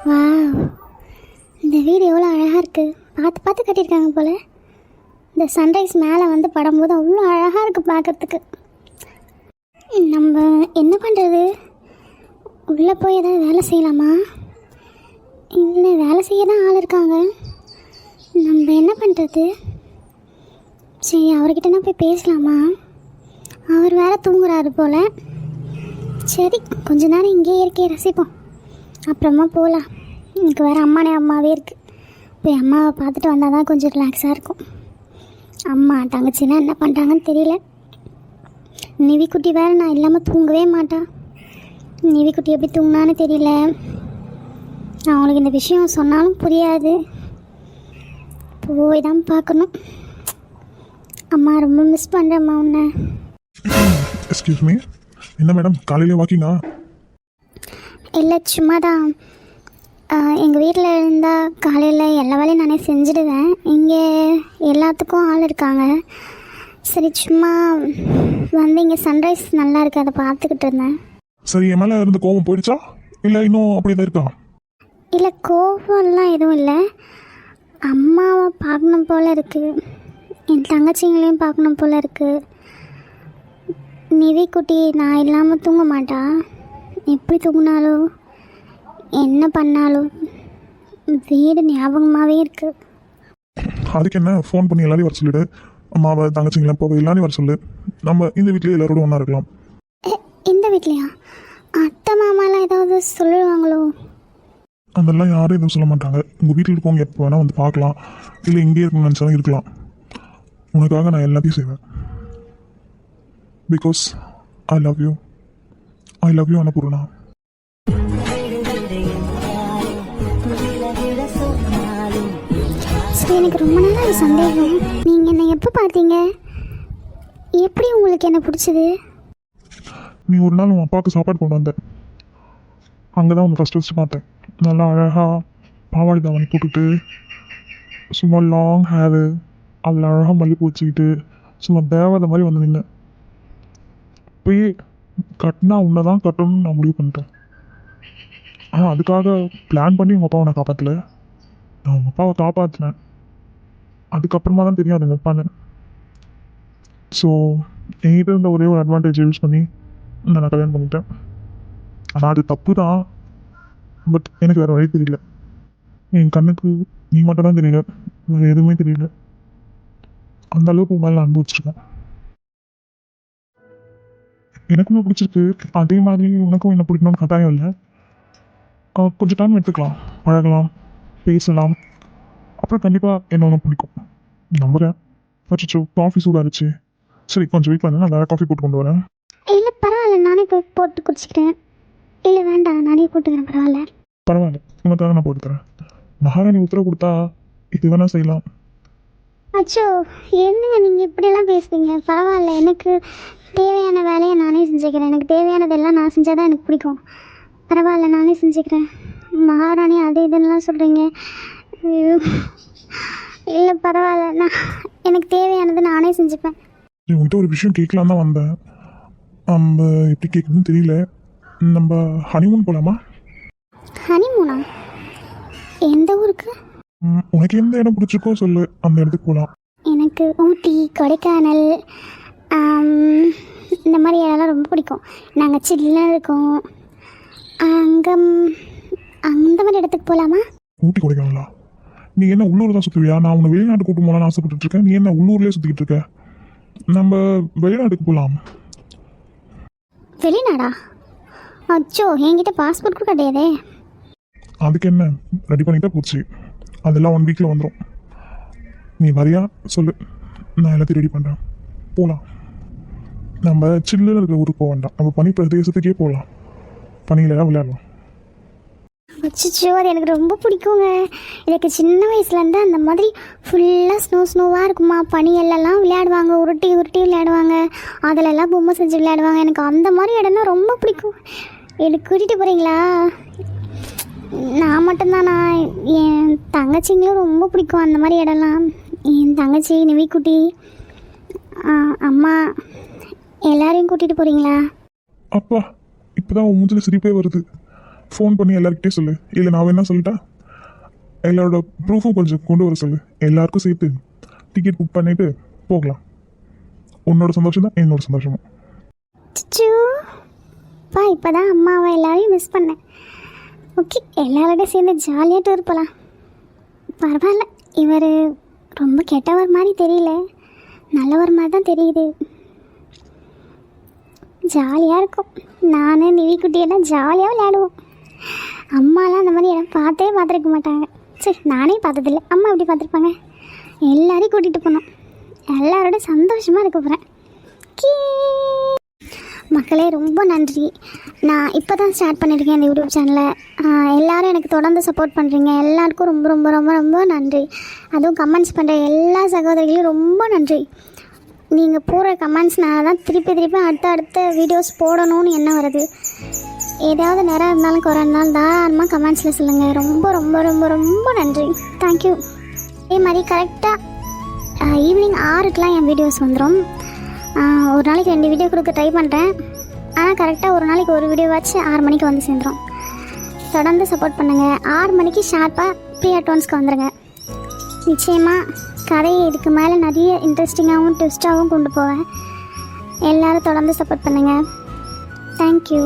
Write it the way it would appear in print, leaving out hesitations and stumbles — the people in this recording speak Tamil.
வாவ், இந்த வீடு எவ்வளோ அழகாக இருக்குது. பார்த்து பார்த்து கட்டியிருக்காங்க போல். இந்த சன்ரைஸ் மேலே வந்து படும்போது அவ்வளோ அழகாக இருக்குது பார்க்குறதுக்கு. நம்ம என்ன பண்ணுறது? உள்ளே போய் ஏதாவது வேலை செய்யலாமா? இல்லை, வேலை செய்ய தான் ஆள் இருக்காங்க. நம்ம என்ன பண்ணுறது? சரி, அவர்கிட்டனா போய் பேசலாமா? அவர் வேறு தூங்குறாரு போல். சரி, கொஞ்ச நேரம் இங்கேயே இயற்கையை ரசிப்போம், அப்புறமா போகலாம். எனக்கு வேறு அம்மாவே இருக்குது. போய் அம்மாவை பார்த்துட்டு வந்தால் தான் கொஞ்சம் ரிலாக்ஸாக இருக்கும். அம்மா தங்கச்சிலாம் என்ன பண்ணுறாங்கன்னு தெரியல. நிவிக்குட்டி வேறு நான் இல்லாமல் தூங்கவே மாட்டா. நிவிக்குட்டி எப்படி தூங்கினான்னு தெரியல. அவங்களுக்கு இந்த விஷயம் சொன்னாலும் புரியாது. போய் தான் பார்க்கணும். அம்மா, ரொம்ப மிஸ் பண்ணுறேம்மா உன்னை. எக்ஸ்கியூஸ் மீ, என்ன மேடம் காலையிலே வாக்கிங்கா? இல்லை, சும்மா தான். எங்கள் வீட்டில் இருந்தால் காலையில் எல்லா வேலையும் நானே செஞ்சுடுவேன். இங்கே எல்லாத்துக்கும் ஆள் இருக்காங்க. சரி, சும்மா வந்து இங்கே சன்ரைஸ் நல்லா இருக்குது, அதை பார்த்துக்கிட்டு இருந்தேன். சரி, என் மேலே இருந்து கோவம் போயிடுச்சா இல்லை இன்னும் அப்படி தான் இருக்கா? இல்லை, கோவம்லாம் எதுவும் இல்லை. அம்மாவை பார்க்கணும் போல் இருக்குது, என் தங்கச்சிங்களையும் பார்க்கணும் போல் இருக்குது. நிவிக்குட்டி நான் இல்லாமல் தூங்க மாட்டா. எப்படி தூங்கினாலும் என்ன பண்ணாலும் வீடு ஞாபகமாகவே இருக்குது. அதுக்கு என்ன, ஃபோன் பண்ணி எல்லாரையும் வர சொல்லிடு. அம்மாவை தங்கச்சிங்களாம் போக எல்லாரையும் வர சொல்லு. நம்ம இந்த வீட்லேயே எல்லாரோடும் ஒன்றா இருக்கலாம். இந்த வீட்லையா? அத்தை மாமாலாம் ஏதாவது சொல்லுவாங்களோ? அதெல்லாம் யாரும் எதுவும் சொல்ல மாட்டாங்க. உங்கள் வீட்டில் இருக்கவங்க எப்போ வேணால் வந்து பார்க்கலாம், இல்லை இங்கேயே இருக்கணும்னு நினச்சாலும் இருக்கலாம். உனக்காக நான் எல்லாத்தையும் செய்வேன். Because I love you. I love you Annapurna. சரி, எனக்கு ரொம்ப நாளாக சந்தேகம். நீங்கள் என்னை எப்போ பார்த்தீங்க? எப்படி உங்களுக்கு என்ன பிடிச்சது? நீ ஒரு நாள் உன் அப்பாவுக்கு சாப்பாடு கொண்டு வந்த, அங்கே தான் உன்னை ஃபஸ்ட்டு பார்த்தேன். நல்லா அழகாக பாவாடை தாவணி போட்டுட்டு, சும்மா லாங் ஹேரு, அதில் அழகாக மல்லிப்பூ வச்சுக்கிட்டு சும்மா தேவதை மாதிரி வந்து நின்று. போய் கட்டினா உன்னை தான் கட்டணும்னு நான் முடிவு பண்ணிட்டேன். ஆனால் அதுக்காக பிளான் பண்ணி உங்கள் அப்பாவை நான் காப்பாற்றல. நான் உங்கள் அப்பாவை காப்பாற்றினேன். அதுக்கப்புறமா தான் தெரியும் அது வைப்பான்னு. ஸோ என்கிட்ட இருந்த ஒரே ஒரு அட்வான்டேஜ் யூஸ் பண்ணி நான் கல்யாணம் பண்ணிட்டேன். ஆனால் அது தப்பு தான். பட் எனக்கு வேறு வழி தெரியல. என் கண்ணுக்கு நீ மட்டும் தான் தெரியல, வேறு எதுவுமே தெரியல. அந்த அளவுக்கு உங்களால் நான் அனுபவிச்சிருக்கேன். எனக்கும் பிடிச்சிருக்கு, அதே மாதிரி உனக்கும் என்ன பிடிக்கணும்னு கட்டாயம் இல்லை. கொஞ்சம் டைம் எடுத்துக்கலாம், பழகலாம், பேசலாம். அப்புறம் கண்டிப்பாக என்ன ஒன்று பிடிக்கும் நம்புகிறேன். வச்சுச்சோ, காஃபி சூடாகிடுச்சு. சரி, கொஞ்சம் வெயிட் பண்ணு, நான் வேறு காஃபி போட்டு கொண்டு வரேன். இல்லை, பரவாயில்ல, நானே போய் போட்டு குடிச்சிக்கிறேன். இல்லை வேண்டாம், நானே போட்டுக்கிறேன். பரவாயில்ல பரவாயில்ல, உனக்காக நான் போட்டு தரேன். மகாராணி உத்தரவு கொடுத்தா இது வேணால் செய்யலாம். அச்சோ, என்னங்க நீங்கள் இப்படியெல்லாம் பேசுவீங்க? பரவாயில்ல, எனக்கு தேவையான வேலையை நானே செஞ்சுக்கிறேன். எனக்கு தேவையானதெல்லாம் நான் செஞ்சால் தான் எனக்கு பிடிக்கும். பரவாயில்ல, நானே செஞ்சுக்கிறேன். மகாராணி அது இதுன்னெலாம் சொல்கிறீங்க. இல்லை பரவாயில்ல, நான் எனக்கு தேவையானது நானே செஞ்சுப்பேன். உங்கள்கிட்ட ஒரு விஷயம் கேட்கலாம் தான் வந்தேன். நம்ம எப்படி கேட்குறதுன்னு தெரியல. நம்ம ஹனிமூன் போகலாமா? ஹனிமூனா? எந்த ஊருக்கு? உனக்கு எந்த இடம் பிடிச்சிருக்கோ சொல்லு, அந்த இடத்துக்கு போகலாம். எனக்கு ஊட்டி, கொடைக்கானல், இந்த மாதிரி இடம்லாம் ரொம்ப பிடிக்கும். நாங்கள் சில்லுன்னு இருக்கோம். அங்கே அந்த மாதிரி இடத்துக்கு போகலாமா? ஊட்டி கொடைக்கானலா? நீ என்ன உள்ளூர் தான் சுற்றுவியா? நான் உன்னை வெளிநாட்டு கூட்டு போகலான்னு ஆசைப்பட்டு இருக்கேன். நீ என்ன உள்ளூர்லேயே சுற்றிக்கிட்டு இருக்க? நம்ம வெளிநாட்டுக்கு போகலாம். வெளிநாடா? அச்சோ, என்கிட்ட பாஸ்போர்ட் கூட கிடையாதே. அதுக்கு என்ன, ரெடி பண்ணிட்டா போச்சு. அதெல்லாம் 1 வீக்கில் வந்துடும். நீ வரியா சொல்லு, நான் எல்லாத்தையும் ரெடி பண்ணுறேன். போகலாம். நம்ம சில்லுன்னு இருக்கிற ஊருக்கு போக வேண்டாம், நம்ம பனி பிரதேசத்துக்கே போகலாம். பனியில விளையாடலாம். அச்சோ, அது எனக்கு ரொம்ப பிடிக்குங்க. எனக்கு சின்ன வயசுலேருந்து அந்த மாதிரி ஃபுல்லாக ஸ்னோவாக இருக்குமா. பனியெல்லாம் விளையாடுவாங்க, உருட்டி விளையாடுவாங்க, அதிலெல்லாம் பொம்மை செஞ்சு விளையாடுவாங்க. எனக்கு அந்த மாதிரி இடம்னா ரொம்ப பிடிக்கும். எனக்கு கூட்டிகிட்டு போகிறீங்களா? நான் மட்டும்தானா? என் தங்கச்சிங்களும் ரொம்ப பிடிக்கும் அந்த மாதிரி இடம்லாம். என் தங்கச்சி, நிவிக்குட்டி, அம்மா எல்லாரையும் கூட்டிகிட்டு போகிறீங்களா? அப்பா, இப்போ தான் உன் மூஞ்சில் சிரிப்பே வருது. ஃபோன் பண்ணி எல்லாருக்கிட்டே சொல்லு, இல்லை நான் வேணா சொல்லிட்டா, எல்லாரோட ப்ரூஃபும் கொஞ்சம் கொண்டு வர சொல்லு. எல்லாருக்கும் சேர்த்து டிக்கெட் புக் பண்ணிவிட்டு போகலாம். உன்னோட சந்தோஷம் தான் என்னோட சந்தோஷமும். சிச்சு பா, இப்போ தான் அம்மாவை எல்லாரையும் மிஸ் பண்ணேன். ஓகே, எல்லாரோடையும் சேர்ந்து ஜாலியாக டூர் போகலாம். பரவாயில்ல, இவர் ரொம்ப கெட்டவர் மாதிரி தெரியல, நல்லவர் மாதிரி தான் தெரியுது. ஜாலியாக இருக்கும். நான் நிவி குட்டியெல்லாம் ஜாலியாக விளையாடுவோம். அம்மாலாம் அந்த மாதிரி இடம் பார்த்துருக்க மாட்டாங்க. சரி, நானே பார்த்ததில்ல, அம்மா எப்படி பார்த்துருப்பாங்க. எல்லாரையும் கூட்டிகிட்டு போனோம். எல்லாரோட சந்தோஷமாக இருக்க போகிறேன். மக்களே, ரொம்ப நன்றி. நான் இப்போ தான் ஸ்டார்ட் பண்ணியிருக்கேன் இந்த யூடியூப் சேனலை. எல்லோரும் எனக்கு தொடர்ந்து சப்போர்ட் பண்ணுறீங்க. எல்லாருக்கும் ரொம்ப ரொம்ப ரொம்ப ரொம்ப நன்றி. அதுவும் கமெண்ட்ஸ் பண்ணுற எல்லா சகோதரிகளையும் ரொம்ப நன்றி. நீங்கள் போடுற கமெண்ட்ஸ்னால தான் திருப்பி அடுத்த வீடியோஸ் போடணும்னு என்ன வருது. ஏதாவது நேரம் இருந்தாலும் குறை இருந்தாலும் தாராளமாக கமெண்ட்ஸில் சொல்லுங்கள். ரொம்ப ரொம்ப ரொம்ப ரொம்ப நன்றி. தேங்க்யூ. அதே மாதிரி கரெக்டாக ஈவினிங் 6க்குலாம் என் வீடியோஸ் வந்துடும். ஒரு நாளைக்கு 2 வீடியோ கொடுக்க ட்ரை பண்ணுறேன். ஆனால் கரெக்டாக ஒரு நாளைக்கு ஒரு வீடியோவாச்சு 6 மணிக்கு வந்து சேர்ந்துடும். தொடர்ந்து சப்போர்ட் பண்ணுங்கள். 6 மணிக்கு ஷார்ப்பாக ப்ரீ அட்வான்ஸ்க்கு வந்துடுங்க. நிச்சயமாக கதையை இதுக்கு மேலே நிறைய இன்ட்ரெஸ்டிங்காகவும் ட்விஸ்ட்டாகவும் கொண்டு போவேன். எல்லோரும் தொடர்ந்து சப்போர்ட் பண்ணுங்கள். தேங்க்யூ.